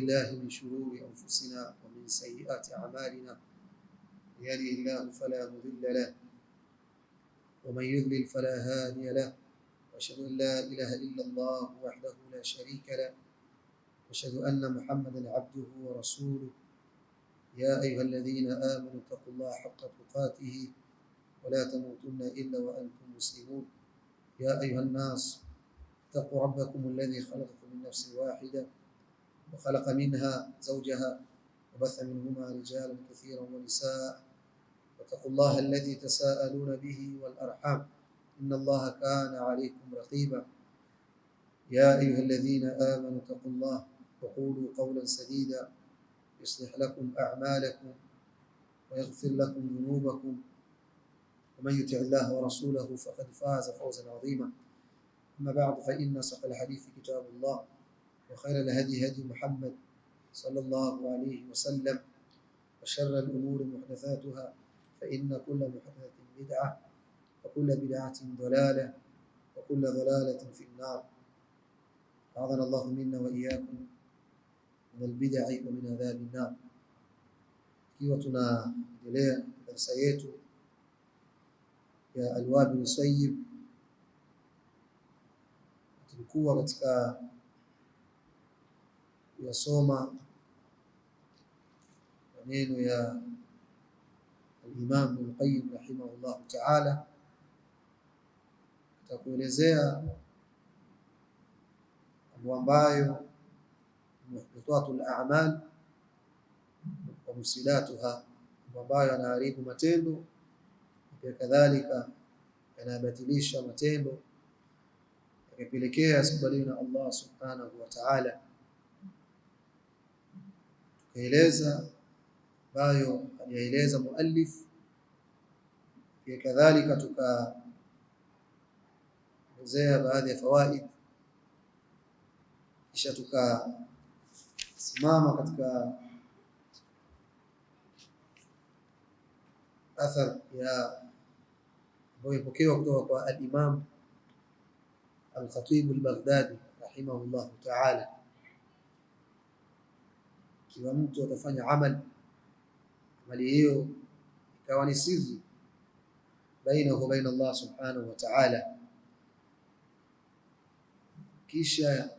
بالله من شرور أنفسنا ومن سيئات أعمالنا يهده الله فلا مضل له ومن يضلل فلا هادي له وأشهد أن لا إله إلا الله وحده لا شريك له وأشهد أن محمدا عبده ورسوله يا أيها الذين آمنوا اتقوا الله حق تقاته ولا تموتن إلا وأنتم مسلمون يا أيها الناس اتقوا ربكم الذي خلقكم من نفس واحدة وخلق منها زوجها وبث منهما رجالا كثيرا ونساء واتقوا الله الذي تساءلون به والأرحام إن الله كان عليكم رقيبا يا أيها الذين آمنوا اتقوا الله وقولوا قولا سديدا يصلح لكم أعمالكم ويغفر لكم ذنوبكم ومن يطع الله ورسوله فقد فاز فوزا عظيما أما بعد فإن أصدق الحديث كتاب الله وخير الهدي هدي محمد صلى الله عليه وسلم وشر الأمور محدثاتها فإن كل محدثة بدعة وكل بدعة ضلالة وكل ضلالة في النار أعاذنا الله منا وإياكم من البدع ومن عذاب النار. Ikiwa tunaendelea darasa yetu ya Al-Wabil Sayyib, tulikuwa katika kuyasoma maneno ya Al-Imam Ibn Qayyim rahimahullah ta'ala, tutakuelezea mambo ambayo muhdathatul a'mal wa mufsidatuha, ambayo yanaharibu matendo na kadhalika yanabatilisha matendo yakipelekea asikubaliwe na Allah subhanahu wa ta'ala. Tukaeleza ambayo alieleza muallif, pia kadhalika tukaelezea baadhi ya fawaid, kisha tukasimama katika athar ya ambayo ipokewa kutoka kwa al-Imam al-Khatib al-Baghdadi rahimahullah ta'ala. Kiwa mtu atafanya amali hiyo ikawa ni siri bainahu wa baina Allah subhanahu wa ta'ala, kisha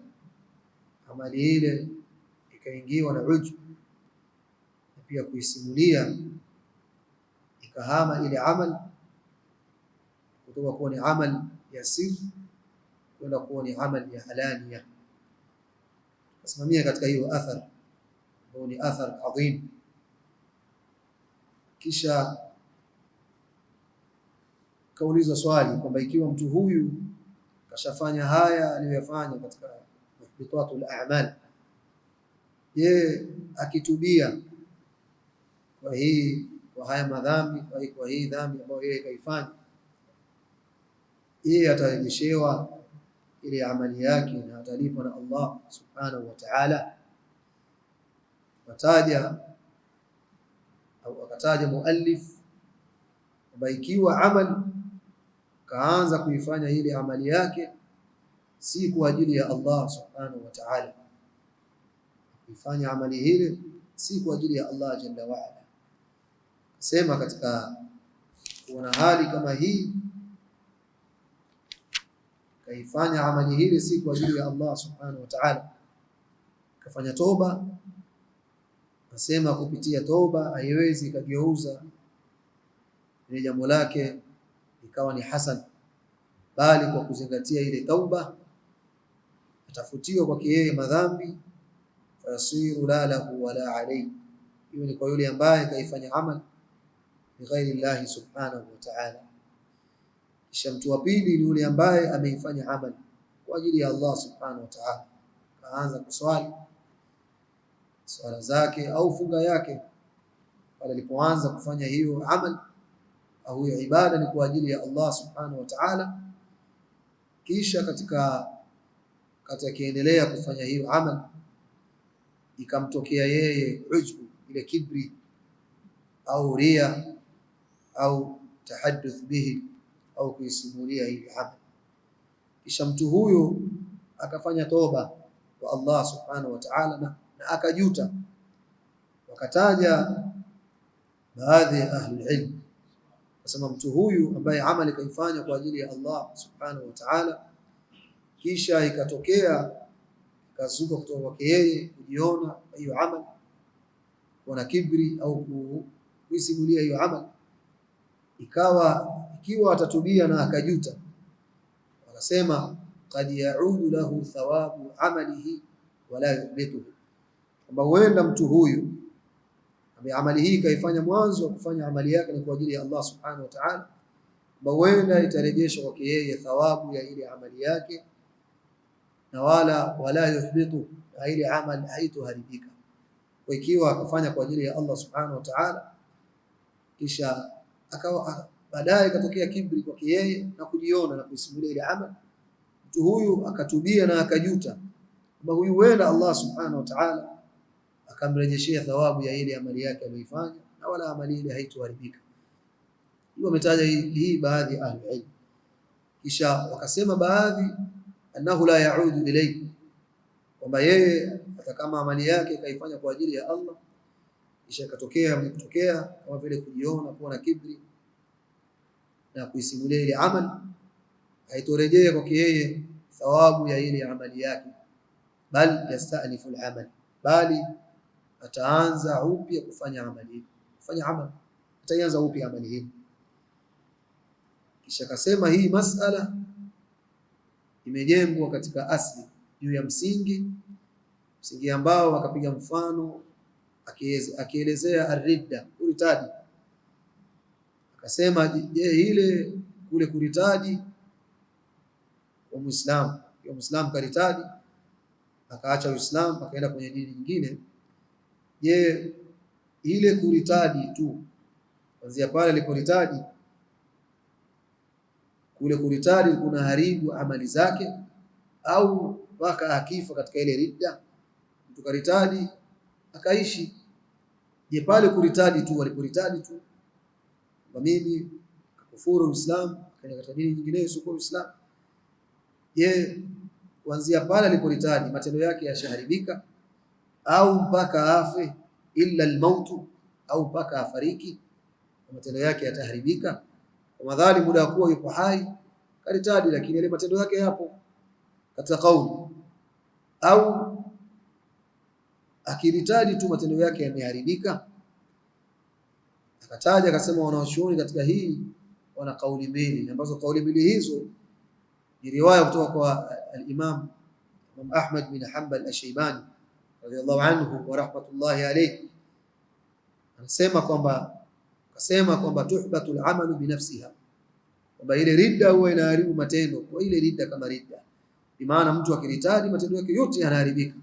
amali ile ikaingiwa na ujub na pia kuisimulia, ikahama ile amal kutoka kuwa ni amal ya siri kwenda kuwa ni amal ya halania. Tusimamia katika hiyo athar ambayo ni athar adhim. Kisha kaulizwa swali kwamba ikiwa mtu huyu kashafanya haya aliyofanya katika muhdathatul a'mal, je, akitubia kwa haya madhambi, kwa hii dhambi ambayo yeye kaifanya, yeye atarejeshewa ile amali yake na atalipwa na Allah subhanahu wa ta'ala? Akataja muallif kwamba ikiwa amal kaanza kuifanya ile amali yake si kwa ajili ya Allah subhanahu wa ta'ala, kuifanya amali ile si kwa ajili ya Allah jalla wa ala, sema katika kuona hali kama hii kaifanya amali ile si kwa ajili ya Allah subhanahu wa ta'ala, kafanya toba, nasema kupitia toba haiwezi kageuza ile jambo lake ikawa ni hasan, bali kwa kuzingatia ile tauba atafutiwa kwake yeye madhambi, fasiru la lahu wala alayhi. Hiyo ni kwa yule ambaye kaifanya amal bi ghairi Allah subhanahu wa ta'ala. Kisha mtu wa pili ni yule ambaye ameifanya amal kwa ajili ya Allah subhanahu wa ta'ala, kaanza kuswali swala zake au funga yake, pale alipoanza kufanya hiyo amal au hiyo ibada ni kwa ajili ya Allah subhanahu wa ta'ala, kisha katika akiendelea kufanya hiyo amal ikamtokea yeye ujbu, ile kibri au ria au tahadduth bihi au kuisimulia ile amal, kisha mtu huyo akafanya toba kwa Allah subhanahu wa ta'ala na na akajuta. Wakataja baadhi ya ahli ilm, nasema mtu huyu ambaye amali kaifanya kwa ajili ya Allah subhanahu wa ta'ala, kisha ikatokea kazuka kutoka kwake yeye kujiona hiyo amali, kuna kibri au kuisimulia hiyo amali, ikiwa atatubia na akajuta, akasema qad ya'udu lahu thawabu amalihi wala yuhbituhu, kwamba huenda mtu huyu ambaye amali hii kaifanya mwanzo wa kufanya amali yake ni kwa ajili ya Allah subhanahu wa ta'ala, kwamba huenda itarejeshwa kwake yeye thawabu ya ile amali yake na wala yuhbitu, na ile amali haitoharibika. Kwa ikiwa akafanya kwa ajili ya Allah subhanahu wa ta'ala, kisha akawa baadaye katokea kibri kwake yeye na kujiona na kuisimulia ile amali, mtu huyu akatubia na akajuta, kwamba huyu huenda Allah subhanahu wa ta'ala akamrejeshia thawabu ya ile amali yake aliyoifanya na wala amali ile haitoharibika. Hiyo ametaja hii baadhi ya ahli ilm. Kisha wakasema baadhi annahu la yaudu ilayhi, kwamba yeye hata kama amali yake kaifanya kwa ajili ya Allah, kisha kutokea kama vile kujiona, kuwa na kibri na kuisimulia ile amali, haitorejea kwake yeye thawabu ya ile amali yake, bal yasta'nifu al-amal, bali ataanza upya kufanya amali, ataanza upya amali hii. Kisha akasema hii masala imejengwa katika asli, juu ya msingi ambao akapiga mfano akielezea ar-ridda, kuritadi. Akasema je, ile kule kuritadi wa Muislamu, ya Muislamu karitadi akaacha Uislamu akaenda kwenye dini nyingine, je, ile kuritadi tu kuanzia pale aliporitadi, kule kuritadi kuna haribu amali zake, au mpaka akifa katika ile ridda? Mtu karitadi akaishi, je pale kuritadi tu, aliporitadi tu kwa mimi kufuru Uislamu akaenda katika dini nyingine sio Uislamu, je kuanzia pale aliporitadi matendo yake yashaharibika, au mpaka afe illa al-maut, au mpaka afariki matendo yake yataharibika? Kwa madhali muda wa kuwa yupo hai karitadi, lakini ile matendo yake yapo katika kauli, au akiritadi tu matendo yake yameharibika? Akataja akasema wanaoshuhuri katika hii wana kauli mbili, ambazo kauli mbili hizo ni riwaya kutoka kwa al-Imam Ahmad bin Hanbal al-Shaybani radhiyallahu anhu wa rahmatullahi alayhi. Anasema kwamba tuhbatul amalu binafsiha, kwamba ile ridda huwa inaharibu matendo kwa ile ridda kama ridda. Bi maana mtu akiritadi matendo yake yote yanaharibika,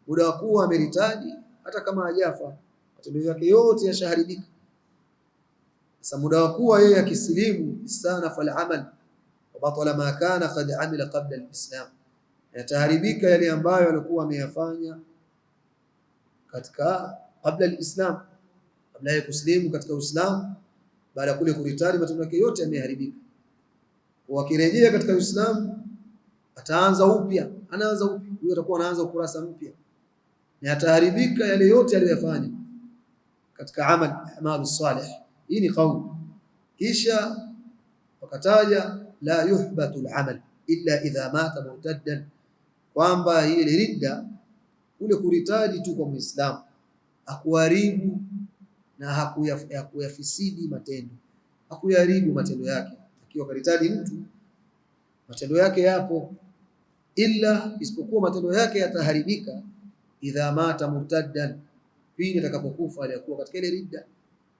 muda wa kuwa ameritadi hata kama hajafa matendo yake yote yashaharibika. Sasa muda wa kuwa yeye akisilimu sana fal amal wa batala ma kana qad amila qabla al-islam, yataharibika yale ambayo alikuwa ameyafanya katika kabla al-islam, kabla ya kusilimu katika Uislamu. Baada ya kule kuritadi matendo yake yote yameharibika, kwa akirejea katika Uislamu ataanza upya, huyo atakuwa anaanza ukurasa mpya, na yataharibika yale yote aliyofanya katika amali salih. Hii ni kauli. Kisha wakataja la yuhbatu al-amal illa idha mata murtaddan, kwamba ile ridda ule kuritadi tu kwa Muislamu hakuharibu na hakuyafisidi matendo, hakuyaharibu matendo yake. Akiwa karitadi mtu matendo yake yapo, ila isipokuwa matendo yake yataharibika idha mata murtaddan, pindi atakapokufa aliyakuwa katika ile ridda.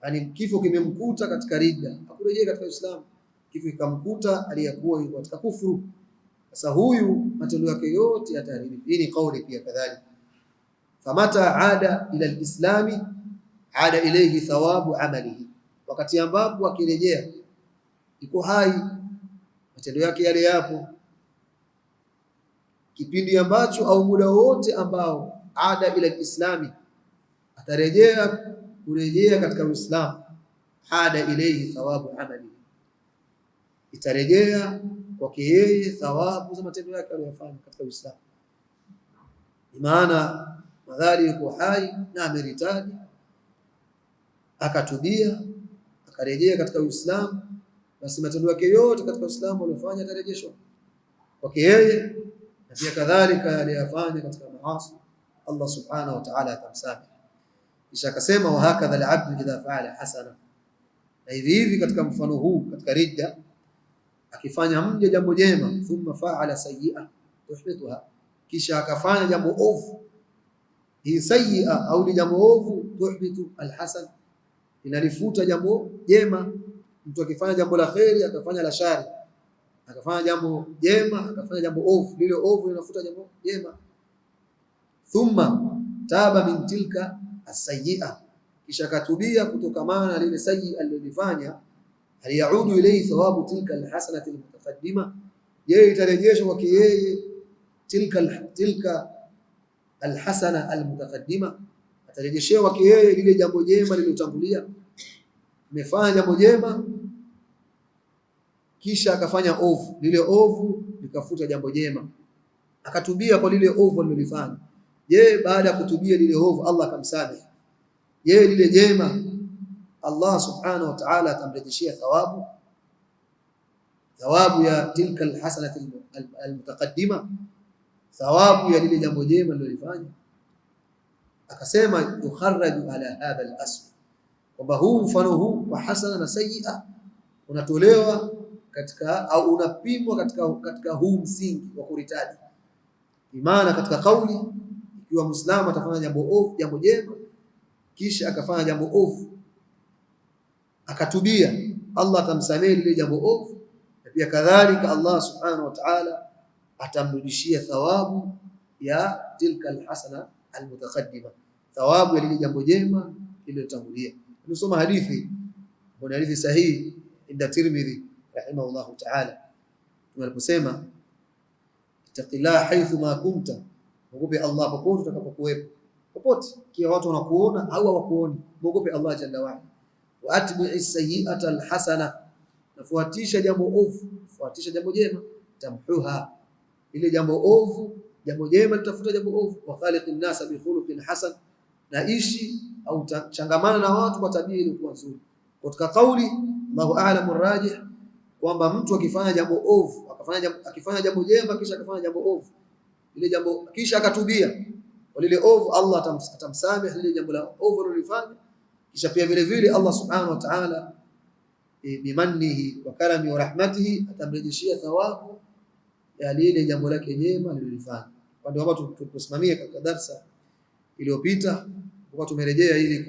Yani kifo kimemkuta katika ridda, hakurejea katika Uislamu, kifo kikamkuta aliyakuwa yuko katika kufuru. Sasa huyu matendo yake yote yataharibika. Hii ni kauli pia kadhalika, famata ada ila alislami ada ilayhi thawabu amalihi, wakati ambapo akirejea iko hai matendo yake yale yapo, kipindi ambacho au muda wote ambao ada ila alislami kurejea katika Uislamu, ada ilayhi thawabu amali, itarejea kwake yeye thawabu za matendo yake aliyofanya katika Uislamu. Maana madhali yuko hai na ameritadi, akatubia akarejea katika Uislamu, basi matendo yake yote katika Uislamu aliyofanya atarejeshwa kwake yeye, na pia kadhalika aliyofanya katika maasi Allah subhanahu wa ta'ala atamsamehe. Kisha akasema wa hakadha al-abd idha fa'ala hasana, na hivi katika mfano huu katika ridda, akifanya mja jambo jema, thumma fa'ala sayyi'a tuhbituha, kisha akafanya jambo ovu, hii sayyi'a au jambo ovu, tuhbitu al-hasan, inalifuta jambo jema. Mtu akifanya jambo la khairi akafanya la shari, akafanya jambo jema akafanya jambo ovu, lile ovu linafuta jambo jema. Thumma taba min tilka as-sayyi'a, kisha katubia kutokamana na lile sayyi'a alilofanya, aliyaudu ilayhi thawabu tilka al-hasanati al-mutaqaddima, yeye itarejeshwa kwake yeye tilka al-hasana al-mutaqaddima, atarejeshewa kwake yeye lile jambo jema lililotangulia. Amefanya jambo jema kisha akafanya ovu, lile ovu likafuta jambo jema, akatubia kwa lile ovu alilofanya. Je, baada ya kutubia lile ovu Allah akamsamehe, je lile jema Allah subhanahu wa ta'ala atamrejeshia thawabu ya tilka alhasanati almutaqaddima, thawabu ya lile jambo jema alilofanya? Akasema yukharraju ala hadha al-asl, kwamba huu mfano huu wa hasana na sayyi'a unatolewa katika au unapimwa katika huu msingi wa kuritadi. Imana katika kauli, ikiwa Muislamu atafanya jambo jema kisha akafanya jambo ovu akatubia, Allah atamsamehe lile jambo ovu, na pia kadhalika Allah subhanahu wa ta'ala atamrudishia thawabu ya tilka alhasana almutaqaddima, thawabu ya lile jambo jema lililotangulia. Tunasoma hadithi, kuna hadithi sahihi inda Tirmidhi rahimahullahu ta'ala, tunaposema ittaqillah haythu ma kunta, muogope Allah popote utakapokuwepo, popote kia watu wanakuona au hawakuoni, muogope Allah jalla wa ala. Wa atbi'is sayyi'ata alhasana, nafuatisha jambo ovu, fuatisha jambo jema, tamhuha, ile jambo ovu jambo jema litafuta jambo ovu. Wa khaliqin nasa bi khuluqin hasan, na ishi au changamana na watu kwa tabia iliyokuwa nzuri. Katika kauli Allahu a'lamu rajih, kwamba mtu akifanya jambo ovu akifanya jambo jema kisha akafanya jambo ovu, ile jambo kisha akatubia kwa lile ovu, Allah atamsamehe lile jambo la ovu alilofanya. Kisha pia vile vile Allah subhanahu wa ta'ala bimannihi wa karami wa rahmatihi atamrejeshia thawabu ya lile jambo lake jema alilofanya. Kwa ndio hapo tuliposimamia katika darasa iliyopita, kwa tumerejea ili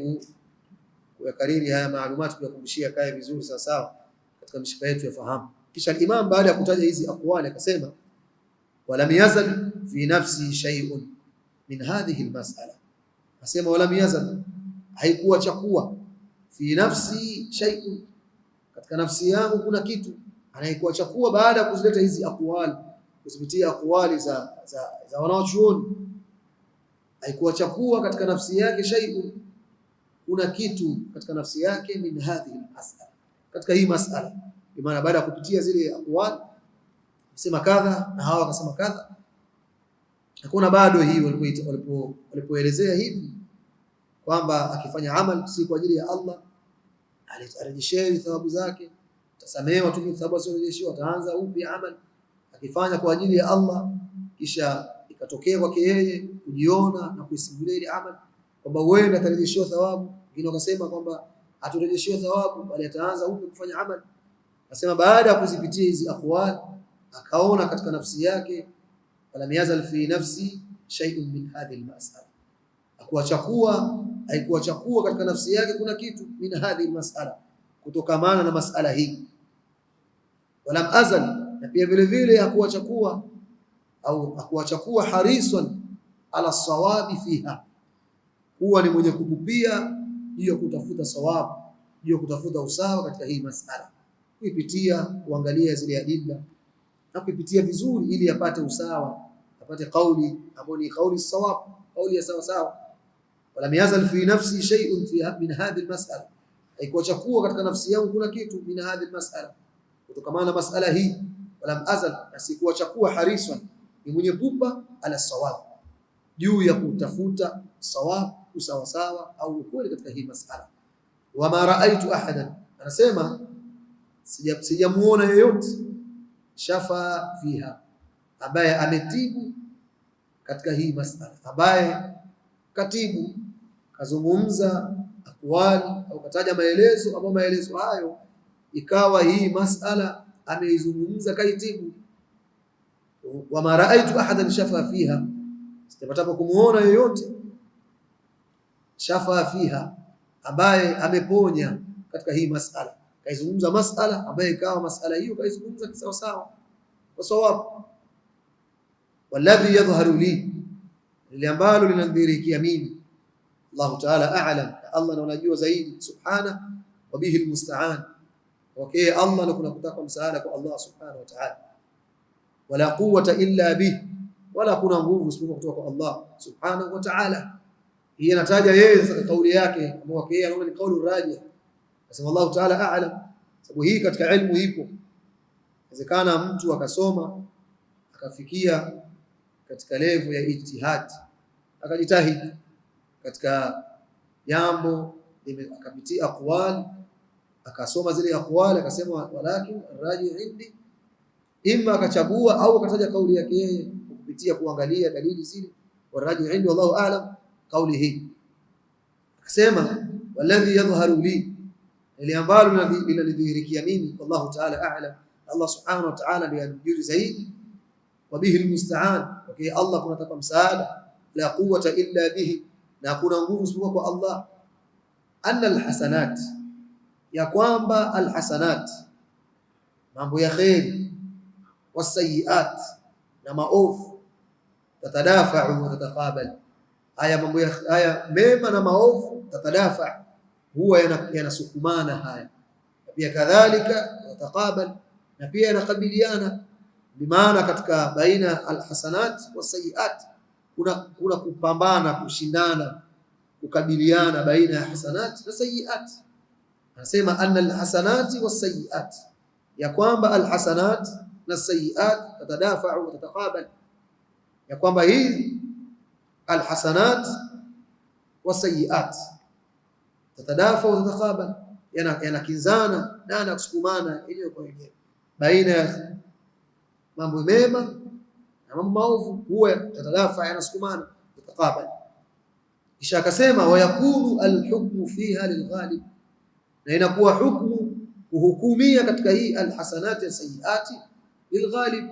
kuyakariri haya maalumati, kuyakumbushia kae vizuri sawa katika mishipa yetu ya fahamu. Kisha Imam baada ya kutaja hizi aqwali akasema walam yazal fi nafsi shay'un min hadhihi almas'ala, asema walam yazal, haikuwa chakuwa, fi nafsi shay'un, katika nafsi yangu kuna kitu, anaikuwa chakuwa baada ya kuzileta hizi aqwali, kuzipitia aqwali za wanawachuoni, haikuwa chakuwa katika nafsi yake shay'un, kuna kitu katika nafsi yake, min hadhihi almas'ala, katika hii mas'ala. Kwa maana baada ya kupitia zile aqwali sema kadha na hawa wakasema kadha, hakuna bado hii walipoelezea hivi kwamba akifanya amal si kwa ajili ya Allah arejeshewe thawabu zake, tasamehewa tu thawabu zisizorejeshewa, ataanza upya amal. Akifanya kwa ajili ya Allah kisha ikatokea kwake yeye kujiona na kuisimulia ile amal kwamba wewe atarejeshewa thawabu, wengine wakasema kwamba atarejeshewa thawabu bali ataanza upya kufanya amal. Nasema baada ya kuzipitia hizi aqwali akaona katika nafsi yake, falam yazal fi nafsi shay'un min hadhihi almas'ala, haikuwa chakuwa katika nafsi yake kuna kitu, min hadhihi almas'ala, kutokamana na mas'ala hii. Walam azal, na pia vile vile hakuwa chakuwa harisan ala sawabi fiha, huwa ni mwenye kupupia juu ya kutafuta sawabu, juu ya kutafuta usawa katika hii mas'ala, kuipitia kuangalia zile adilla na kuipitia vizuri ili apate usawa, apate kauli ambayo ni kauli sawab, kauli ya sawa sawa. Walam yazal fi nafsi shay'un min hadhihi almas'ala, haikuwa chakuwa katika nafsi yangu kuna kitu, min hadhihi almas'ala, kutokana na mas'ala hii. Walam azal, asikuwa chakuwa harisan, ni mwenye pupa ala sawab, juu ya kutafuta usawasawa au ukweli katika hii masala. Wama raaitu ahadan, anasema sijamuona yeyote shafa fiha, ambaye ametibu katika hii masala, ambaye katibu kazungumza akwali au kataja maelezo, ama maelezo hayo ikawa hii masala ameizungumza kaitibu. Wama raaitu ahadan shafa fiha, sitapata kumuona yeyote shafa fiha, ambaye ameponya katika hii masala, kaizungumza masala ambaye ikawa masala hiyo kaizungumza kisawa sawa kwa sawabu. Walladhi yadhharu li, ile ambalo linadhihirikia mimi, Allah ta'ala a'lam, Allah anajua zaidi subhana, wa bihi almusta'an, okay, Allah ndio kunakutaka msaada kwa Allah subhanahu wa ta'ala. Wala quwwata illa bih, wala kuna nguvu isipokuwa kutoka kwa Allah subhanahu wa ta'ala. Hii anataja yeye katika kauli yake ambayo yeye anaona ni kauli rajih, nasema Allah ta'ala a'lam, sababu hii katika ilmu ipo. Inawezekana mtu akasoma akafikia katika level ya ijtihad, akajitahidi katika jambo, akapitia aqwal, akasoma zile aqwal, akasema walakin rajih indi, imma akachagua au akataja kauli yake yeye kupitia kuangalia dalili zile. Warajih indi wallahu a'lam, kauli hii akasema walladhi yadhharu li, ile ambalo linadhihirikia mimi, wallahu ta'ala a'lam, Allah subhanahu wa ta'ala ndiye anajua zaidi. Wa bihi almusta'an, okay, Allah kunataka msaada, la quwwata illa bihi, na hakuna nguvu isipokuwa kwa Allah. Anna alhasanat, ya kwamba alhasanat, mambo ya khair, wasayiat, na maovu, tatadafa'u wa tataqabal, haya mambo ya haya mema na maovu, tatadafa, huwa yanasukumana haya, pia kadhalika tataqabal, na pia yanakabiliana. Bimaana katika baina alhasanat wasayiat kuna kupambana, kushindana, kukabiliana baina ya hasanat na sayiat. Anasema anna alhasanati wasayiat, ya kwamba alhasanat na sayiat tatadafa'u wa tataqabal, ya kwamba hii alhasanat wasayiat tatadafa'u wa tataqabal, yanakinzana na yanakusukumana yenyewe kwa yenyewe, baina ya mambo mema na mambo maovu, huwa tatadafa, yanasukumana, tataqabal. Kisha akasema wayakunu alhukmu fiha lilghalib, na inakuwa hukumu kuhukumia katika hii alhasanati wasayiati lilghalib,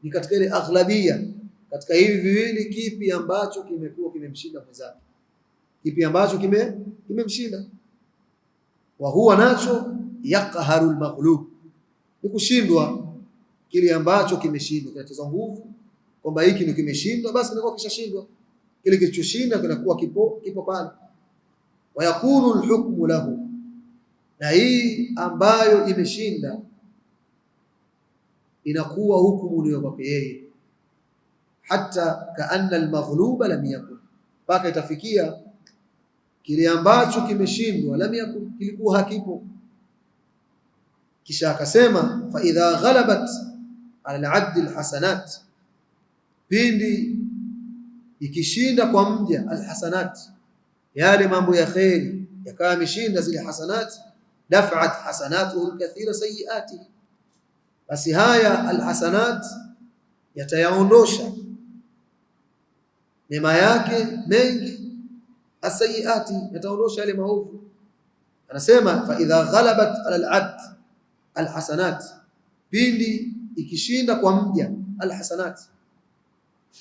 ni katika ile aghlabia, katika hivi viwili kipi ambacho kimekuwa kimemshinda mwenzake, kipi ambacho kimemshinda. Wa huwa nacho yaqharu almaghlub, ni kushindwa kile ambacho kimeshindwa, kinatoza nguvu kwamba hiki ndio kimeshindwa, basi inakuwa kishashindwa. Kile kilichoshinda kinakuwa kipo pale. Wa yakunu alhukmu lahu, na hii ambayo imeshinda inakuwa hukumu ni kwake yeye, hata kaanna almaghluba lam yakun, mpaka itafikia kile ambacho kimeshindwa lam yakun, kilikuwa hakipo. Kisha akasema fa idha ghalabat ala al-'abd al-hasanat, pindi ikishinda kwa mja alhasanat, yale mambo ya khairi yakawa yameshinda zile hasanat, daf'at hasanatuhu al-kathira sayiatihi, basi haya alhasanat yatayaondosha mema yake mengi, asayiati yataondosha yale maovu. Anasema fa idha ghalabat ala al-'abd alhasanat, pindi ikishinda kwa mja alhasanat,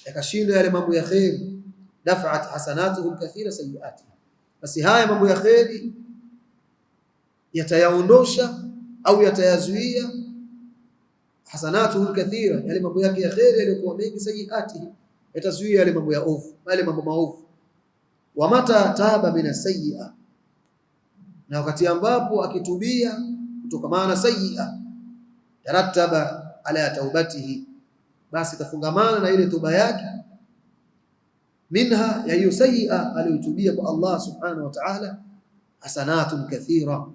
yakashinda yale mambo ya khairi, daf'at hasanatuhu alkathira sayiati, basi haya mambo ya khairi yatayaondosha au yatayazuia hasanatuhu alkathira, yale mambo yake ya khairi yaliokuwa mengi, sayiati yatazuia yale mambo ya ovu, yale mambo maovu. Wa mata taba min as-sayyi'a, na wakati ambapo akitubia kutokana na sayyi'a, tarattaba ala taubatihi, basi tafungamana na ile toba yake, minha ya hiyo sayyi'a aliyotubia kwa Allah subhanahu wa ta'ala, hasanatun kathira,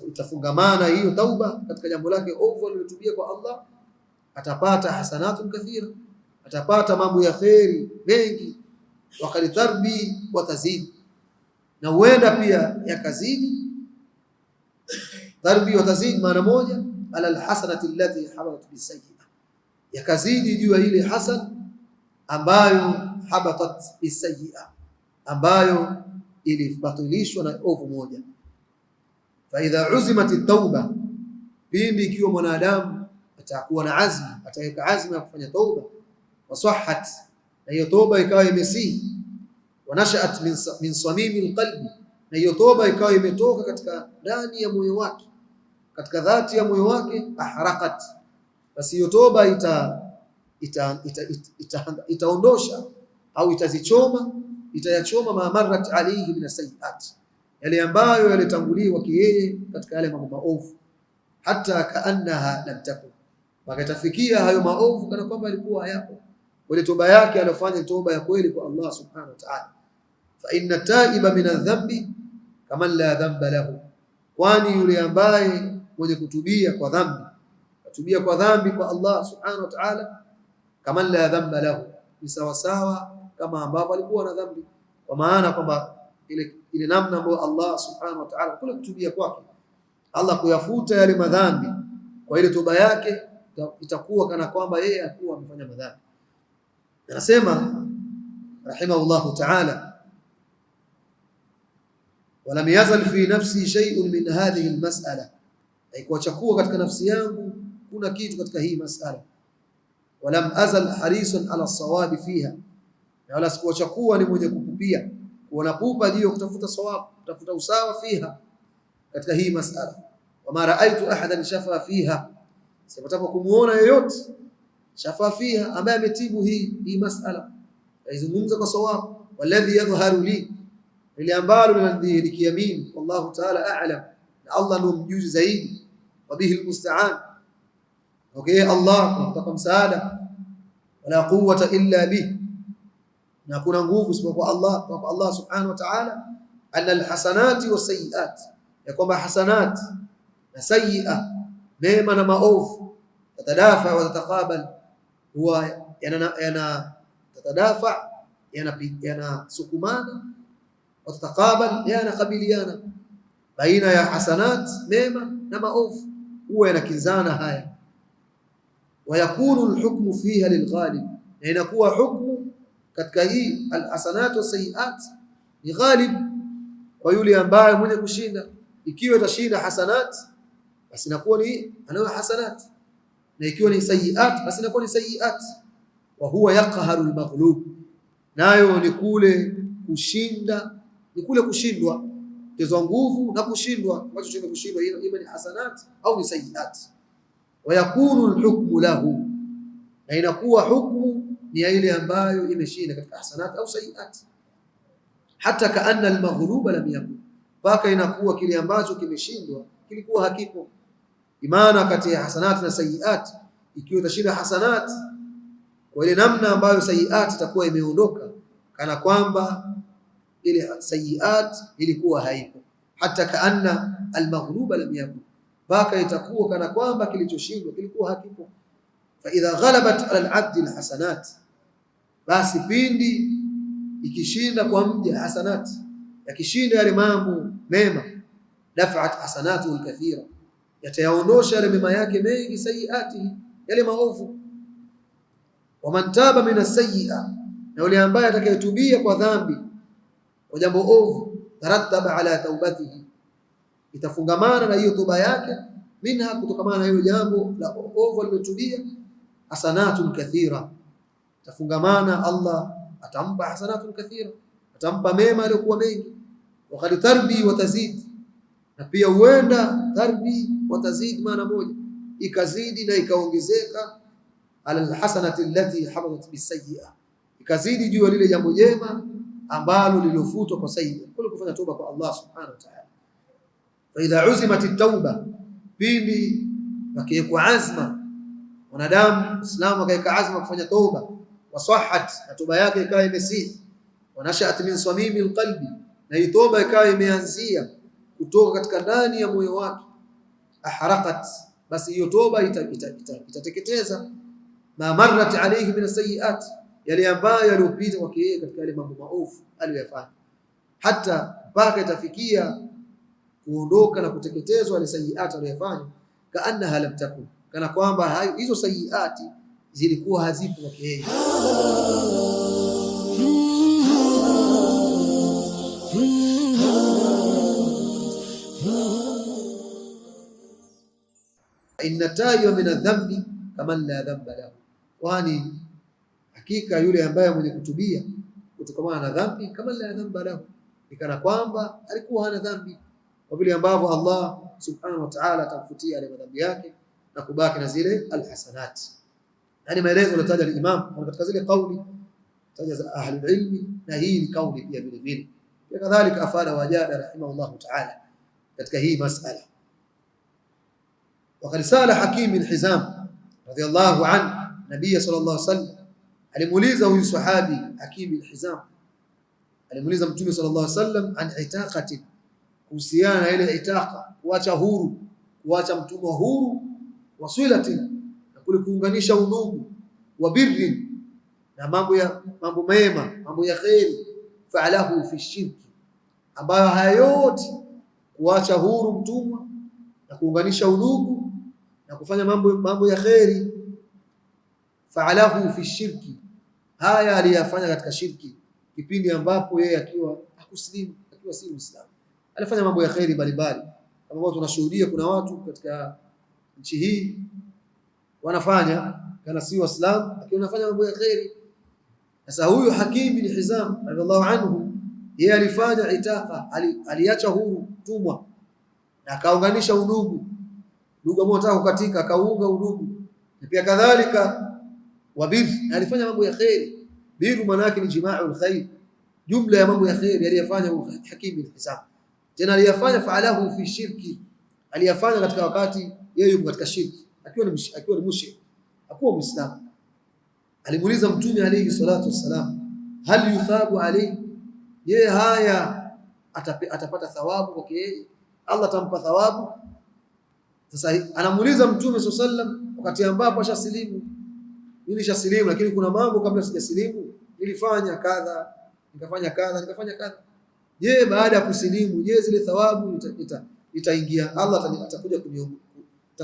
itafungamana hiyo tauba katika jambo lake ovu aliyotubia kwa Allah, atapata hasanatun kathira, atapata mambo ya kheri mengi. Waqad tarbi wa tazid, na huenda pia yakazidi. Tarbi wa tazid maana moja, ala alhasanati allati habatat bisayyi'ah, yakazidi juu ya ile hasan ambayo habatat bisayyi'ah, ambayo ilibatilishwa na ovu moja. Fa idha uzimat at-tauba, pindi ikiwa mwanadamu atakuwa na azmi, ataweka azmi ya kufanya tauba, wasahhat, na hiyo toba ikawa imesihi, wanashaat min samimi alqalbi, na hiyo toba ikawa imetoka katika ndani ya moyo wake, katika dhati ya moyo wake, ahraqat, basi hiyo toba itaondosha au itazichoma, itayachoma maamarrat alayhi min as-sayyi'at, yale ambayo yalitanguliwa kiyeye katika yale mambo maovu, hata kaannaha lam takun, wakatafikia hayo maovu kana kwamba alikuwa hayapo. Ile toba yake aliyofanya toba ya kweli kwa Allah subhanahu wa ta'ala. Fa inna taiba min adh-dhanbi kaman la dhanba lahu, kwani yule ambaye mwenye kutubia kwa dhambi, kutubia kwa dhambi kwa Allah subhanahu wa ta'ala, kaman la dhanba lahu, ni sawa sawa kama ambavyo alikuwa na dhambi. Kwa maana kwamba ile namna ambayo Allah subhanahu wa ta'ala kule kutubia kwake, Allah kuyafuta yale madhambi kwa ile toba yake, itakuwa kana kwamba yeye alikuwa amefanya madhambi. Anasema rahimahullahu ta'ala, walam yazal fi nafsi shay'un min hadhihi almas'ala, haikuwa katika nafsi yangu kuna kitu katika hii mas'ala. Walam azal harisan ala sawabi fiha, na wala sikuwa ni mwenye kupupia, kuona pupa juu kutafuta sawabu, kutafuta usawa fiha, katika hii mas'ala. Wama raaitu ahadan shafa fiha, sipatapo kumuona yoyote shafa fiha, ambaye ametibu hii mas'ala, aizungumza kwa sawabu. Walladhi yadhharu li, ile ambalo linadhihirikia mimi, wallahu ta'ala a'lam, na Allah ndo mjuzi zaidi. Wa bihi almusta'an, okay, Allah tunataka msaada. Wala quwwata illa bih, na kuna nguvu isipokuwa Allah, kwa Allah subhanahu wa ta'ala. Anna alhasanati wasayyi'at, ya kwamba hasanat na sayyi'a, mema na maovu, tatadafa wa tataqabal, huwa tatadafa, yanasukumana, wa tataqabal, yanakabiliana, baina ya hasanat mema na maovu, huwa yanakinzana haya. Wa yakunu alhukmu fiha lilghalib, na inakuwa hukmu katika hii alhasanat wasayyi'at ni ghalib kwa yule ambaye mwenye kushinda. Ikiwa itashinda hasanat, basi inakuwa ni anayo hasanat, na ikiwa ni sayyi'at, basi inakuwa ni sayyi'at. Wa huwa yaqharu almaghlub, nayo ni kule kushinda, ni kule kushindwa, tezo nguvu na kushindwa, ambacho chenye kushindwa ima ni hasanat au ni sayyi'at. Wa yakunu alhukmu lahu, na inakuwa hukmu ni ile ambayo imeshinda katika hasanat au sayyi'at. Hata kaanna almaghluba lam yakun, mpaka inakuwa kile ambacho kimeshindwa kilikuwa hakipo. Imana kati ya hasanat na sayyi'at, ikiwa itashinda hasanat kwa ile namna ambayo sayyi'at itakuwa imeondoka, kana kwamba ile sayyi'at ilikuwa haipo. Hata kaanna almaghluba lam yakun, mpaka itakuwa kana kwamba kilichoshindwa kilikuwa hakipo. Fa idha ghalabat ala al-'abd al-hasanat, basi pindi ikishinda kwa mja hasanat, yakishinda yale mambo mema, dafa'at hasanatu al-kathira, yatayaondosha yale mema yake mengi, sayyiati, yale maovu. Wa man taba min as-sayyi'a, na yule ambaye atakayetubia kwa dhambi, kwa jambo ovu, tarattaba ala taubatihi, itafungamana na hiyo toba yake, minha, kutokamana na hiyo jambo la ovu alilotubia, hasanatun kathira, tafungamana, Allah atampa hasanatun kathira, atampa mema aliyokuwa mengi. Wa qad tarbi wa tazid, na pia huenda tarbi wa tazid maana moja, ikazidi na ikaongezeka, ala alhasanati allati habatat bisayyi'a, ikazidi juu lile jambo jema ambalo lilofutwa kwa sayyi'a, kule kufanya toba kwa Allah subhanahu wa ta'ala. Fa idha uzimat at-tauba, pindi akiweka azma mwanadamu Muislamu akaweka azma kufanya toba, wasahhat, na toba yake ikawa imesihi, wanashaat min samimi alqalbi, na hii toba ikawa imeanzia kutoka katika ndani ya moyo wake, ahraqat, basi hiyo toba itateketeza ma marrat alayhi min as-sayyi'at, yale ambayo yaliyopita kwake yeye katika yale mambo maovu aliyofanya, hata mpaka itafikia kuondoka na kuteketezwa ile sayyi'at aliyofanya, kaannaha lam takun, kana kwamba hizo sayyi'at zilikuwa hazipo kwake yeye. Inna tayyiba min adh-dhanbi kaman la dhanba lahu, kwani hakika yule ambaye mwenye kutubia kutokana na dhambi kama la dhanba lahu, ikana kwamba alikuwa hana dhambi, kwa vile ambavyo Allah subhanahu wa ta'ala atamfutia ile madhambi yake na kubaki na zile alhasanat. Yani maelezo yalotaja al-Imam katika zile kauli taja za ahli ilmi, na hii ni kauli pia vile vile. Kadhalika afada wajada rahimahullah ta'ala katika hii masala. وقد سأل حكيم بن حزام رضي الله عنه نبي صلى الله عليه وسلم، alimuuliza huyu sahabi Hakim bin Hizam, alimuuliza Mtume sallallahu alaihi wasallam an itaqati, kuhusiana na ile itaqa, kuacha huru, kuacha mtumwa huru, wasilati, na kule kuunganisha udugu, wa birri, na mambo mema, mambo ya khairi, fa'alahu fi shirki, ambayo haya yote kuacha huru mtumwa na kuunganisha udugu na kufanya mambo ya khairi, fa'alahu fi shirki, haya aliyafanya katika shirki, kipindi ambapo yeye akiwa hakuslimu, akiwa si Muislamu, alifanya mambo ya khairi mbalimbali, kama watu tunashuhudia kuna watu katika nchi hii wanafanya kana si Waislamu, lakini wanafanya mambo ya khairi. Sasa huyu Hakim bin Hizam radhiallahu anhu, yeye alifanya itaqa, aliacha huru tumwa na akaunganisha udugu, ndugu ambao wanataka kukatika akaunga udugu, na pia kadhalika wabir, alifanya mambo ya khairi. Biru maana yake ni jima'ul khair, jumla ya mambo ya khairi aliyofanya Hakim bin Hizam. Tena aliyafanya fa'alahu fi shirki, aliyafanya katika wakati yeye yuko katika shirki, akiwa ni mushrik, hakuwa Muislamu. Alimuuliza Mtume alayhi salatu wassalam, hal yuthabu alayhi, yeye haya atapata thawabu kwake yeye, Allah atampa thawabu? Sasa anamuuliza Mtume sallallahu alayhi wasallam wakati ambapo ashasilimu, nilishasilimu lakini kuna mambo kabla sijasilimu nilifanya kadha, nikafanya kadha. Je, baada ya kusilimu, je, zile thawabu itaingia, Allah atakuja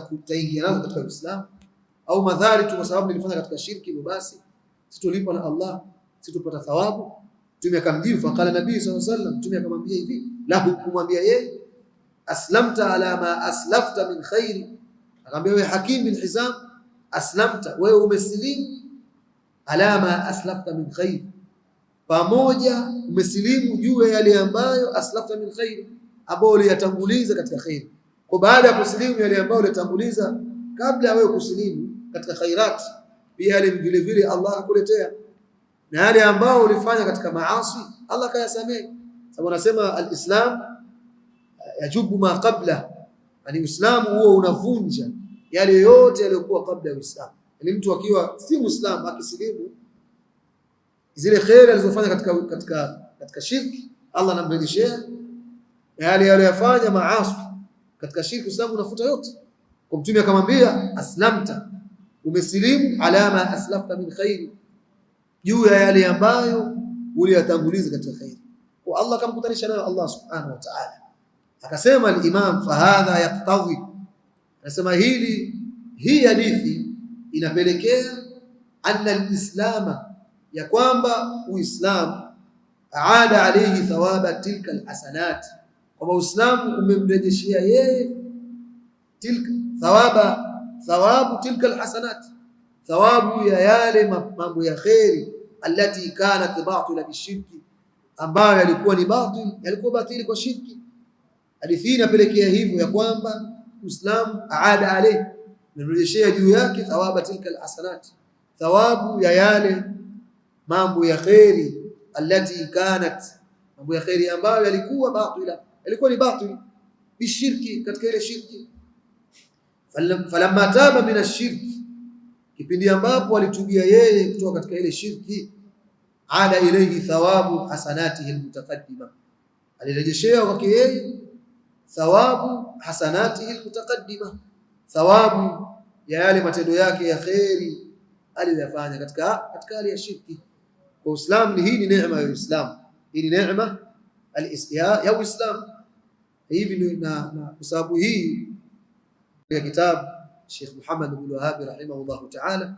kutaingia nazo katika Uislamu, au madhari tu kwa sababu nilifanya katika shirki basi sitolipwa na Allah, sitopata thawabu? Mtume akamjibu, faqala nabii sallallahu alayhi wasallam, Mtume akamwambia hivi, lahu, kumwambia yeye, aslamta ala ma aslafta min khairi, akamwambia wewe Hakim bin Hizam, aslamta, wewe umesilimu, ala ma aslafta min khairi, pamoja umesilimu juu ya yale ambayo aslafta min khairi, ambayo uliyatanguliza katika khairi. Kwa baada ya kusilimu yale ambayo uliyatanguliza kabla ya wewe kusilimu katika khairat, pia yale vile vile Allah akuletea, na yale ambao ulifanya katika maasi Allah kayasamehe. Sababu anasema al-Islam yajubu ma qabla, yani Uislamu huo unavunja yale yote yaliyokuwa kabla ya Uislamu. Yani mtu akiwa si Muislamu akisilimu, zile khairi alizofanya katika shirki Allah anamrejeshea, na yale aliyofanya maasi katika shirki Uislamu unafuta yote. Kwa Mtume akamwambia, aslamta, umesilimu, ala ma aslafta min khairi, juu ya yale ambayo uliyatanguliza katika khairi. Kwa Allah akamkutanisha nayo Allah subhanahu wa ta'ala. Akasema al-Imam, fahadha yaqtadhi, anasema hii hadithi inapelekea anna al-islama, ya kwamba Uislamu aada alayhi thawaba tilka al-hasanat, kwamba Uislamu umemrejeshia yeye tilka thawabu tilka alhasanat, thawabu ya yale mambo ya khairi, allati kanat batila bishirki, ambayo yalikuwa ni batili kwa shirki. Hadithi inapelekea hivyo ya kwamba Uislamu aada alayhi, nirejeshea juu yake thawaba tilka alhasanat, thawabu ya yale mambo ya khairi, allati kanat, mambo ya khairi ambayo yalikuwa ni batili bishirki, katika ile shirki. Falamma taba min ash-shirki, kipindi ambapo alitubia yeye kutoka katika ile shirki, ada ilayhi thawabu hasanatihi almutaqaddima, alirejeshea kwake yeye thawabu hasanatihi almutaqaddima, thawabu ya yale matendo yake ya khairi aliyofanya katika hali ya shirki. Kwa Uislamu hii ni neema ya Uislamu, hii ni neema ya Uislamu. Hivi ndio na kwa sababu hii ya kitabu Sheikh Muhammad bin Wahhab rahimahullah ta'ala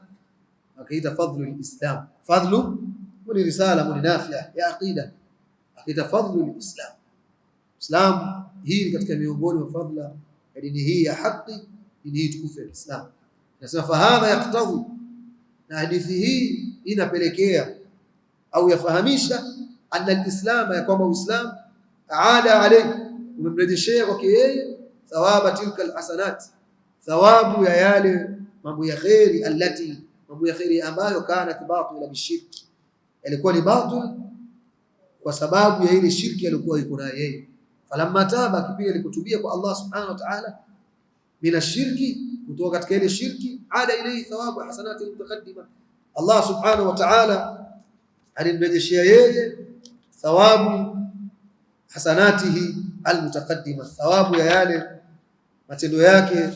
akaita fadlul Islam. Fadlu ni risala ni nafia ya aqida, akaita fadlul Islam. Islam hii ni katika miongoni mwa fadla ya dini hii ya haki, dini hii tukufu ya Islam. Nasema fahadha yaqtadhi, na hadithi hii inapelekea au yafahamisha anna al-Islam, ya kwamba Uislamu aada alayhi, umemrejeshea kwake yeye thawaba tilka al-hasanat, thawabu ya yale mambo ya khairi, allati mambo ya khairi ambayo kana batila bishirki, yalikuwa ni batil kwa sababu ya ile shirki aliyokuwa yuko nayo yeye. Falamma taba, kipindi alikutubia kwa Allah subhanahu wa ta'ala min ashirki, kutoka katika ile shirki, ada ilayhi thawabu hasanati mutaqaddima, Allah subhanahu wa ta'ala alimrejeshea yeye thawabu hasanatihi almutaqaddima, thawabu ya yale matendo yake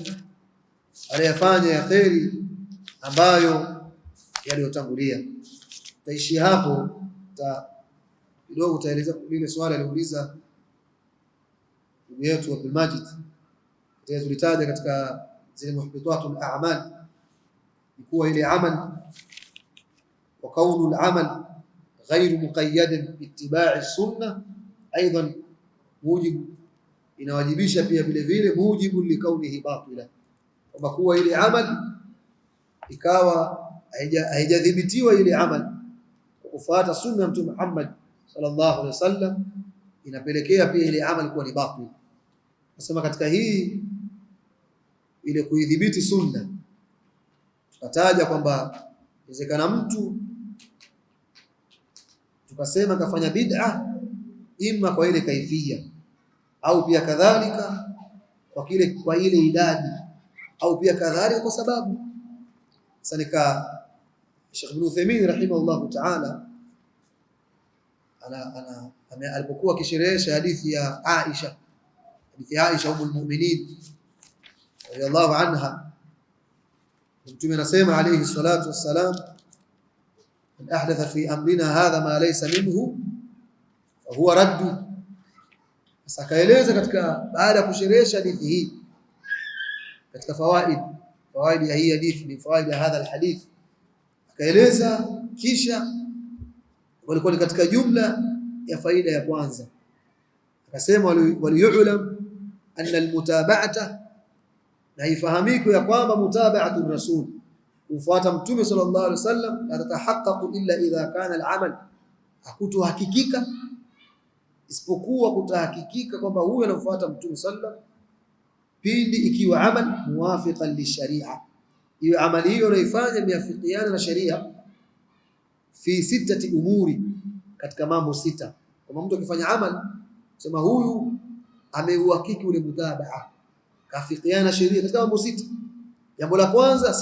aliyofanya ya khairi ambayo yaliyotangulia. Taishi hapo, kidogo utaeleza lile swali aliuliza ndugu yetu Abdul Majid, tulitaja katika zile muhbitatul a'mal kuwa ile amal wa kaunu al-amal ghayr muqayyad biittiba'i sunnah aidan mujib, inawajibisha pia vile vile mujibu likaunihi batila, kwa kuwa ile amal ikawa haijadhibitiwa ile amal kwa kufuata sunna ya Mtume Muhammad sallallahu alaihi wasallam, inapelekea pia ile amal kuwa ni batil. Nasema katika hii ile kuidhibiti sunna, tukataja kwamba inawezekana mtu tukasema kafanya bid'a imma kwa ile kaifia, au pia kadhalika kwa ile idadi, au pia kadhalika kwa sababu. Sasa Sheikh Ibn Uthaymeen rahimahullah ta'ala alipokuwa akisherehesha hadithi ya Aisha, ummul mu'minin radhiyallahu anha, Mtume anasema alayhi salatu wassalam, man ahdatha fi amrina hadha ma laysa minhu fa huwa radd. Sasa akaeleza katika, baada ya kusherehesha hadithi hii, katika fawaid ya hii hadithi, ni fawaid ya hadha alhadith, akaeleza kisha walikuwa ni katika jumla ya faida ya kwanza, akasema waliyu'lam anna almutaba'ata, na ifahamike ya kwamba mutaba'atu rasul, kufuata mtume sallallahu alaihi wasallam, la tatahaqqaqu illa idha kana al-amal, hakutohakikika isipokuwa kutahakikika kwamba huyu anafuata mtume sallallahu, pindi ikiwa amal muwafiqan lisharia, hiyo amali hiyo unaifanya miafikiana na sharia, fi sittati umuri, katika mambo sita. Kama mtu akifanya amal sema huyu ameuhakiki ule mutabaa, kafikiana sharia katika mambo sita. Jambo la kwanza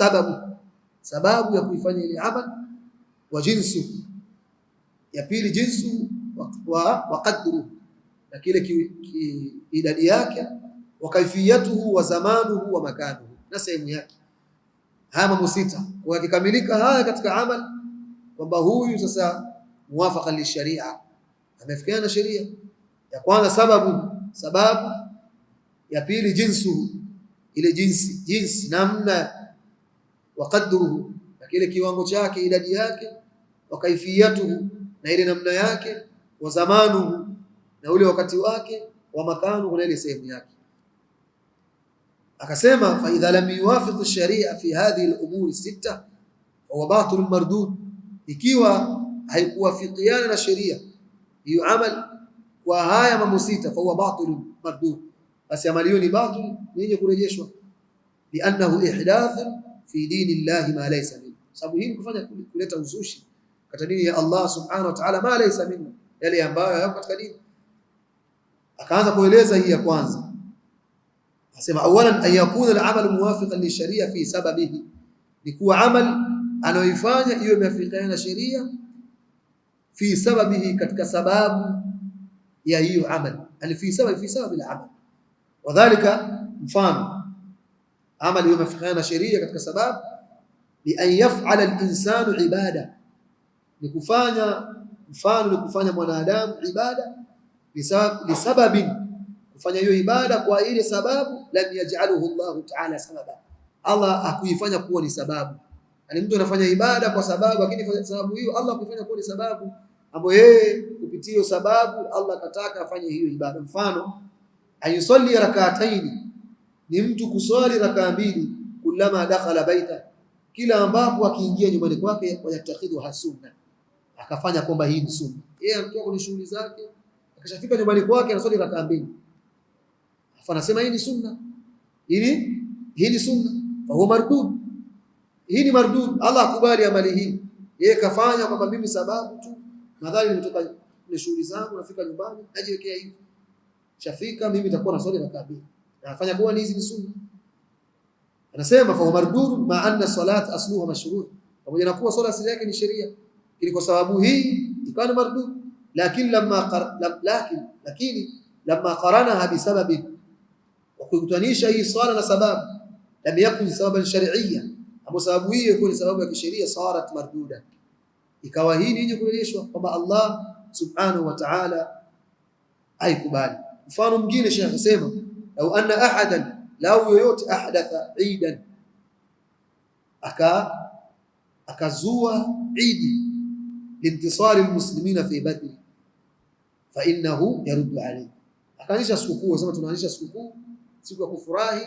sababu ya kuifanya ile amal, wa jinsu, ya pili jinsu wa qadru, na kile idadi yake, wa kaifiyatuhu wa zamanuhu wa makanuhu, na sehemu yake. Haya mambo sita kwa kikamilika haya katika amal, kwamba huyu sasa muwafaqa lisharia, amefikiana na sheria. Ya kwanza sababu, ya pili jinsu, ile jinsi namna, wa qadruhu, na kile kiwango chake idadi yake, wa kaifiyatuhu, na ile namna yake, wa zamanuhu, na ule wakati wake, wa makanuhu, na ile sehemu yake. Akasema fa idha lam yuwafiq ash-sharia fi hadhihi al-umuri sita wa batil mardud, ikiwa haikuwafikiana na sheria hiyo amal kwa haya mambo sita, fa huwa batil mardud, basi amali hiyo ni batil, yenye kurejeshwa. Li'annahu ihdath fi dinillahi ma laysa minhu, sababu hii kufanya kuleta uzushi katika dini ya Allah subhanahu wa ta'ala, ma laysa minhu, yale ambayo hayako katika dini. Akaanza kueleza hii ya kwanza, asema awalan an yakuna al-amal muwafiqan lisharia fi sababihi, ni kuwa amal anayoifanya iwe imeafikiana na sheria, fi sababihi, katika sababu ya hiyo amal, fi sababi al-amal. Wadhālika, mfano amal iwe imeafikiana na sheria katika sababu, bi an yaf'ala al-insanu ibada, ni kufanya mfano ni kufanya mwanadamu ibada lisababin, kufanya hiyo ibada kwa ile sababu lam yaj'aluhu Allah ta'ala sababa, Allah akuifanya kuwa ni sababu. Yani mtu anafanya ibada kwa sababu, lakini sababu hiyo Allah kufanya kuwa ni sababu ambayo yeye kupitia hiyo sababu Allah kataka afanye hiyo ibada. Mfano ayusalli rak'ataini, ni mtu kuswali rakaa mbili, kullama dakhala baita, kila ambapo akiingia nyumbani kwake, wayatakhidhu hasunna, akafanya kwamba hii ni sunna. Yeye anatoka kwenye shughuli zake, akishafika nyumbani kwake anaswali rakaa mbili, afa anasema hii ni sunna, hii ni sunna, fa huwa mardud. Hii ni mardud, Allah akubali amali hii. Yeye kafanya kwamba mimi sababu tu, nadhani nimetoka kwenye shughuli zangu, nafika nyumbani najiwekea hivi, shafika mimi nitakuwa naswali rakaa mbili, anafanya kuwa hizi ni sunna. Anasema fa huwa mardud ma anna salat asluha mashru', pamoja na kuwa swala asili yake ni sheria, ili kwa sababu hii ikawa ni mardud. Lakini lamma qaranaha bi sababi, wa kukutanisha hii swala na sababu, lam yakun sababan shar'iyya, hapo sababu hii ilikuwa ni sababu ya kisheria, sarat marduda, ikawa hii nije kurejeshwa kwamba Allah subhanahu wa ta'ala haikubali. Mfano mwingine Sheikh anasema lau anna ahadan, lau yoyote ahdatha eidan, akazua idi lintisari almuslimina fi badr, fa innahu yaruddu alayhi, akaanisha sikukuu. Sema tunaanisha sikukuu, siku ya kufurahi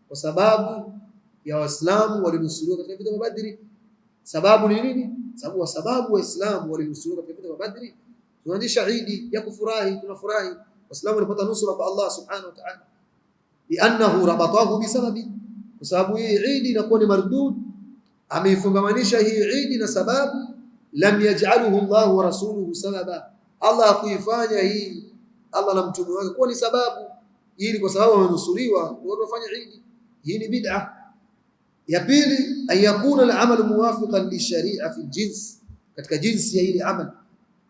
kwa sababu ya Waislamu walinusuriwa katika vita vya Badri. Sababu ni nini? Sababu Waislamu walinusuriwa katika vita vya Badri, tunaanisha idi ya kufurahi, tunafurahi Waislamu walipata nusura kwa Allah subhanahu wa ta'ala, li'annahu rabatahu bisababi, kwa sababu hii idi inakuwa ni mardud, ameifungamanisha hii idi na sababu lam yaj'aluhu Allah wa rasuluhu sababa, Allah akuifanya hii Allah na mtume wake kuwa ni sababu, ili kwa sababu wamenusuriwa watu wafanye idi. Hii ni bid'a. Ya pili, an yakuna al-amal muwafiqan li-shari'a fi al-jins, katika jinsi ya ile amal.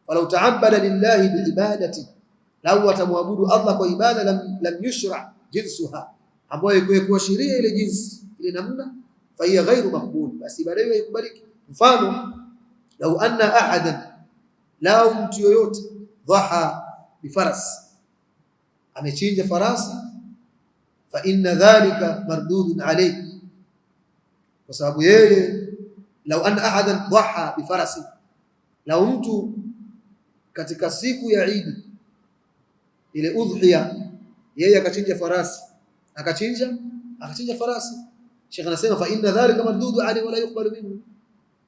Falau ta'abbada lillahi bi'ibadati, lau atamwabudu Allah kwa ibada, lam yushra' jinsuha, ambayo iko sheria ile jinsi ile namna, fa hiya ghairu maqbul, basi ibada hiyo haikubaliki. Mfano lau anna ahadan, lau mtu yoyote dhaha bifaras, amechinja farasi, fa inna dhalika mardudun alayhi, kwa sababu yeye lau anna ahadan dhaha bifarasi, lau mtu katika siku ya Eid ile udhiya, yeye akachinja farasi, akachinja farasi, Sheikh anasema fa inna dhalika mardudun alayhi wala yuqbalu minhu,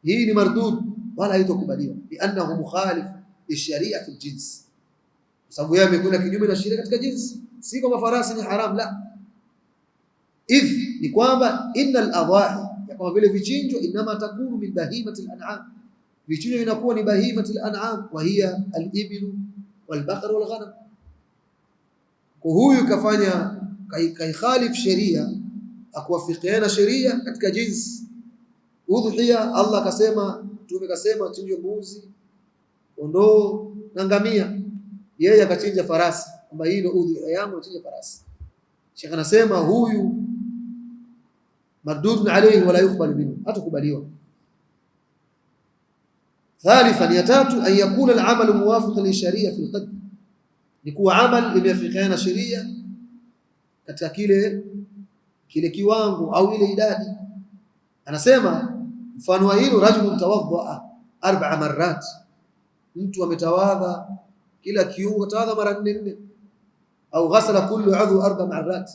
hii ni mardud wala haitokubaliwa, li'annahu mukhalif lisharia fi aljins, sababu yeye amekula kinyume na sheria katika jinsi. Si kama farasi ni haram, la, ni kwamba innal adhahi, kama vile vichinjo, inma takunu min bahimati al-an'am, vichinjo vinakuwa ni bahimati al-an'am, wa hiya al-ibl wal-baqar wal-ghanam. Kwa huyu kafanya khalif sheria, akuwafikiana sheria katika jinsi. Udhiya Allah kasema, Mtume kasema chinjo mbuzi, kondoo na ngamia, yeye akachinja farasi, kwamba hii ndio udhiya yangu, chinja farasi. Sheikh anasema huyu mardudun alayhi wala yuqbalu minhu, hatukubaliwa. Thalithan, ya tatu, an yakuna al-amal muwafiqan li sharia fi al-qadr, ni kuwa amal imeafikiana sheria katika kile kiwango au ile idadi. Anasema mfano wa hilo, rajulun tawaddaa 4 marrat, mtu ametawadha kila kiungo tawadha mara 4, au ghasala kullu udhu 4 marrat,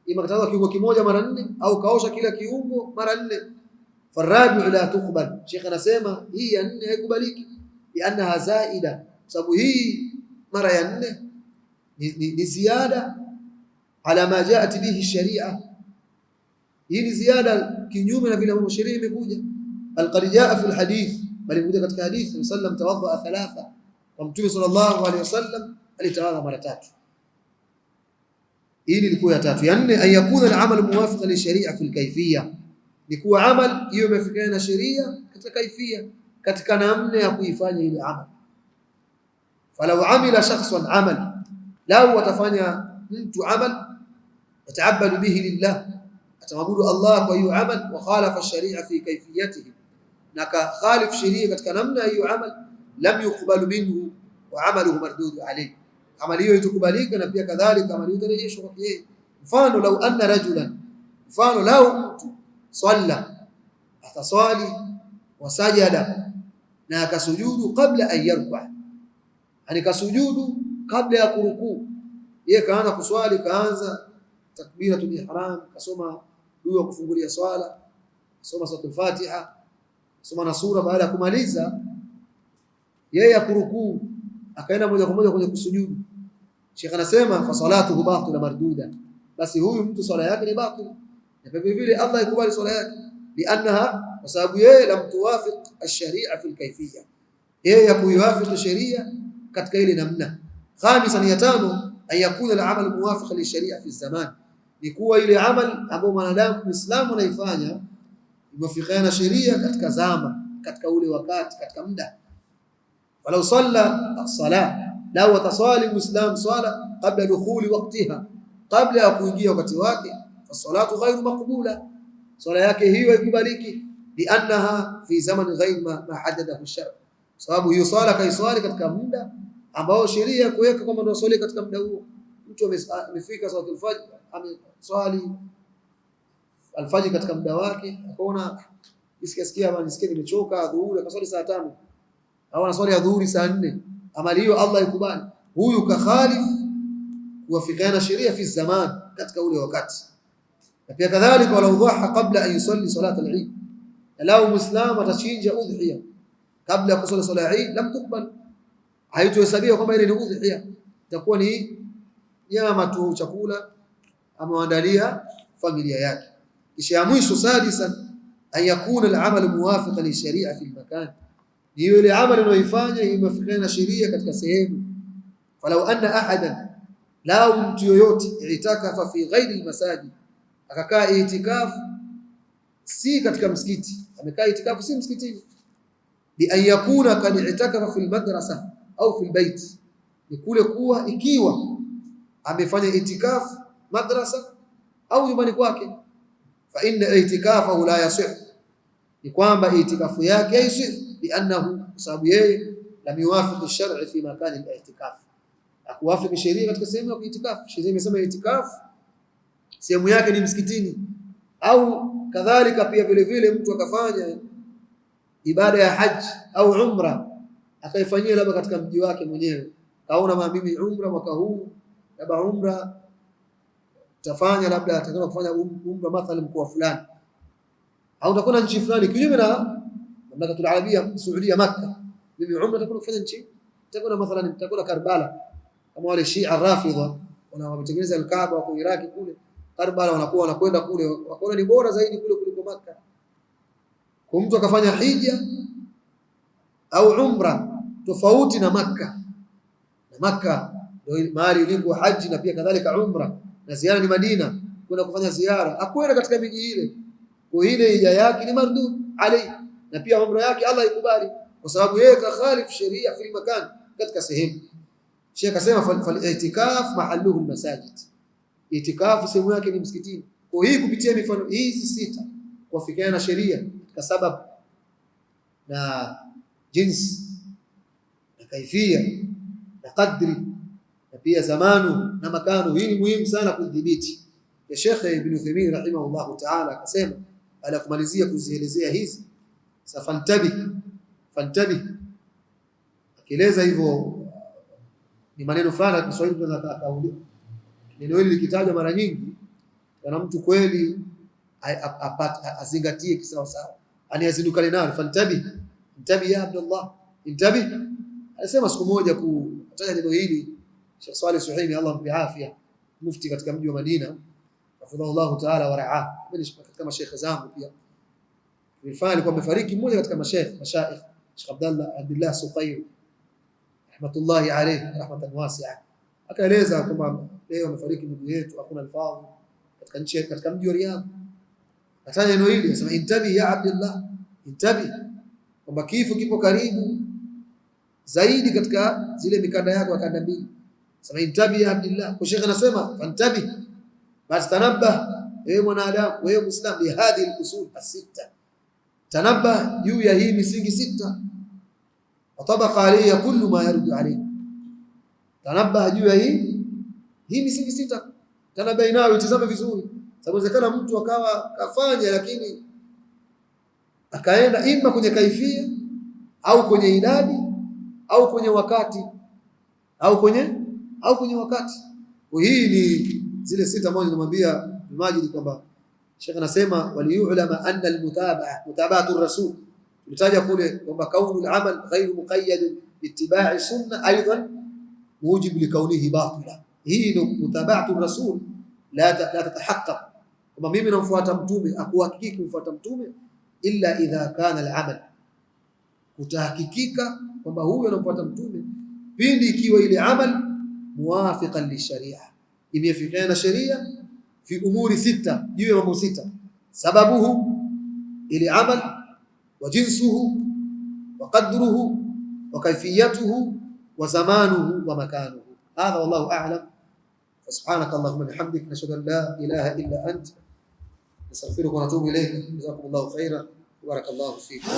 ima katawadha kiungo kimoja mara 4 au kaosha kila kiungo mara 4. Farabi'u la tuqbal, Sheikh anasema hii ya 4 haikubaliki, li'annaha zaida, sababu hii mara ya 4 ni ziada ala ma jaat bihi sharia, hii ni ziada kinyume na vile ambavyo sheria imekuja. Alqad jaa fi alhadith, bali kuja katika hadithi sallam tawadha 3, wa Mtume sallallahu alayhi wasallam alitawadha mara 3. Hii ilikuwa ya 3. Ya 4, an yakuna al-amal muwafiqan li sharia fi al-kayfiyya, ni kuwa amal hiyo imefikiana na sheria katika kaifia, katika namna ya kuifanya ile amal. Falau amila shakhsan amal, lau watafanya mtu amal yataabadu bihi lillah, atamwabudu Allah kwa hiyo amal, wa khalafa sharia fi kayfiyatihi, na ka khalif sharia katika namna hiyo amal, lam yuqbalu minhu wa amaluhu mardudu alayhi, amali hiyo itakubalika na pia kadhalika amali hiyo itarejeshwa kwake yeye. Mfano, lau anna rajulan, mfano lau mtu swalla, ataswali wasajada, na akasujudu kabla an yarka, yani kasujudu kabla ya kurukuu. Yeye kaanza kuswali, kaanza takbiratul ihram, kasoma dua kufungulia swala, kasoma suratul Fatiha, kasoma na sura. Baada ya kumaliza yeye akurukuu, akaenda moja kwa moja kwenye kusujudu, Sheikh anasema fa salatuhu batila marduda, basi huyu mtu swala yake ni batil, na vile vile Allah ikubali swala yake, liannaha, kwa sababu yeye lam tuwafiq ash-sharia fi al-kayfiyya, yeye hakuiwafiq sharia katika ile namna. Khamisan, ya tano, an yakuna al-amal muwafiq li-sharia fi zaman, ni kuwa ile amal ambayo mwanadamu Muislamu anaifanya imefikiana sheria katika zama, katika ule wakati, katika muda. Walau salla as-salah, la watasali Muislam swala kabla dukhuli waqtiha, kabla ya kuingia wakati wake, as-salatu ghayru maqbula, swala yake hiyo haikubaliki, liannaha fi zaman ghayr ma haddadahu ash-shar', sababu hiyo swala kaiswali katika muda ambao sheria kuweka kwamba ndio swali katika muda huo. Mtu amefika salatul fajr, ameswali alfajr katika muda wake, akaona isikia bwana, nisikie nimechoka, dhuhuri akaswali saa 5 au anaswali adhuhuri saa 4, amali hiyo Allah ikubali. Huyu kakhalif kuwafikiana sheria fi zaman, katika ule wakati. Na pia kadhalika, wala udhaha qabla an yusalli salat al-eid, lau muislam atachinja udhiya kabla ya kusali sala ya Eid, lam tukbal, haitohesabiwa kwamba ile ni udhiya, itakuwa ni nyama tu, chakula ameandalia familia yake. Kisha mwisho, sadisan, an yakuna al-amal muwafiqan li-sharia fi al-makan, ni ile amali unayoifanya imefikiana sheria katika sehemu. Falau anna ahadan, lau mtu yoyote, itakafa fi ghairi al-masajid, akakaa itikafu si katika msikiti, amekaa itikafu si msikitini, bi an yakuna kad itakafa fi al-madrasa au fi al-bait, ni kule kuwa ikiwa amefanya itikafu madrasa au nyumbani kwake, fa inna itikafahu la yasih, ni kwamba itikafu yake haisih, liannahu, sababu yeye lam yuwafiq ash-shar'a fi makan al-i'tikaf, akuwafiq sheria katika sehemu ya itikafu. Sheria imesema itikafu sehemu yake ni msikitini. Au kadhalika pia vile vile mtu akafanya ibada ya haji au umra, akaifanyia labda katika mji wake mwenyewe, kaona mimi umra mwaka huu, labda umra tafanya, labda atakana kufanya umra mathalan mkoa fulani, au utakwenda nchi fulani kinyume na mamlakatul arabia Saudia Makkah, mimi umra takwenda kufanya nchi, takwenda mathalan takwenda Karbala, kama wale Shia Rafidha wanaotengeneza al-Kaaba kwa Iraki kule Karbala, wanakwenda kule, wakaona ni bora zaidi kule kuliko Makkah. Kwa mtu akafanya hija au umra tofauti na Makkah, na Makkah ndio mahali ilipo haji na pia kadhalika umra, na ziara ni Madina, kwenda kufanya ziara, akwenda katika miji ile, kwa ile hija yake ni mardud alayhi, na pia umra yake Allah ikubali, kwa sababu yeye kakhalif sheria fi makan, katika sehemu. Sheikh akasema fal i'tikaf mahalluhu al-masajid, itikafu sehemu yake ni msikitini. Kwa hii kupitia mifano hizi sita kuafikiana na sheria katika sababu na jinsi na kaifia na kadri na pia zamanu na makano, hii ni muhimu sana kudhibiti. Ya Sheikh Ibn Uthaymeen rahimahullah ta'ala akasema, ala kumalizia kuzielezea hizi, fantabi, akieleza hivyo ni maneno fulani kwa Kiswahili tunataka kaulia. Neno hili likitajwa mara nyingi, kana mtu kweli azingatie kisawa sawa, aniazindukane nalo. Fantabi ya Abdullah, intabi. Alisema siku moja kutaja neno hili Sheikh Saleh Suhaimi, Allah mpe afya, mufti katika mji wa Madina, hafidhahullah ta'ala wa ra'ah, katika mashaikh zangu pia. Nilifanya alikuwa amefariki mmoja katika mashaikh Sheikh Abdullah Suqayr rahmatullahi alayhi rahmatan wasi'a, akaeleza kwamba leo amefariki ndugu yetu hakuna alfadhi katika nchi, katika mji wa Riyadh. Ataja neno hili, anasema intabi ya Abdullah, intabi, kwamba kifo kipo karibu zaidi katika zile mikanda yako ya kanda mbili. Anasema intabi ya Abdullah. Kwa Sheikh anasema fantabi, basi tanabbah ewe mwanadamu, wewe Muislamu, li hadhihi al-usul as-sitta, tanabba juu ya hii misingi sita, watabaqa alayha kullu ma yardu alayhi, tanabba juu ya hii misingi sita, tanabba inayo itazame vizuri, sababu inawezekana mtu akawa kafanya lakini akaenda ima kwenye kaifia au kwenye idadi au kwenye wakati au kwenye wakati. Kwa hii ni zile sita ambazo nimwambia Majid kwamba Sheikh anasema waliyulama anna mutaba'atu rasul, tulitaja kule kwamba kaunu al-amal ghayr muqayyad biittiba'i sunna aidan mujib li kaunihi batila. Hii ndio mutaba'atu rasul la tatahaqqaq, kwamba mimi namfuata mtume, akuhakiki kumfuata mtume illa idha kana al-amal, kutahakikika kwamba huyo anamfuata mtume pindi ikiwa ile amal muwafiqan lisharia, imefikiana na sheria, fi umuri sita, juu ya mambo sita, sababuhu ili amal, wa jinsuhu, wa qadruhu, wa kayfiyatuhu, wa zamanuhu, wa makanuhu. Hadha wallahu a'lam. Subhanaka Allahumma bihamdika, nashhadu an la ilaha illa anta, nastaghfiruka wa natubu ilayk. Jazakumullahu khairan, barakallahu fikum.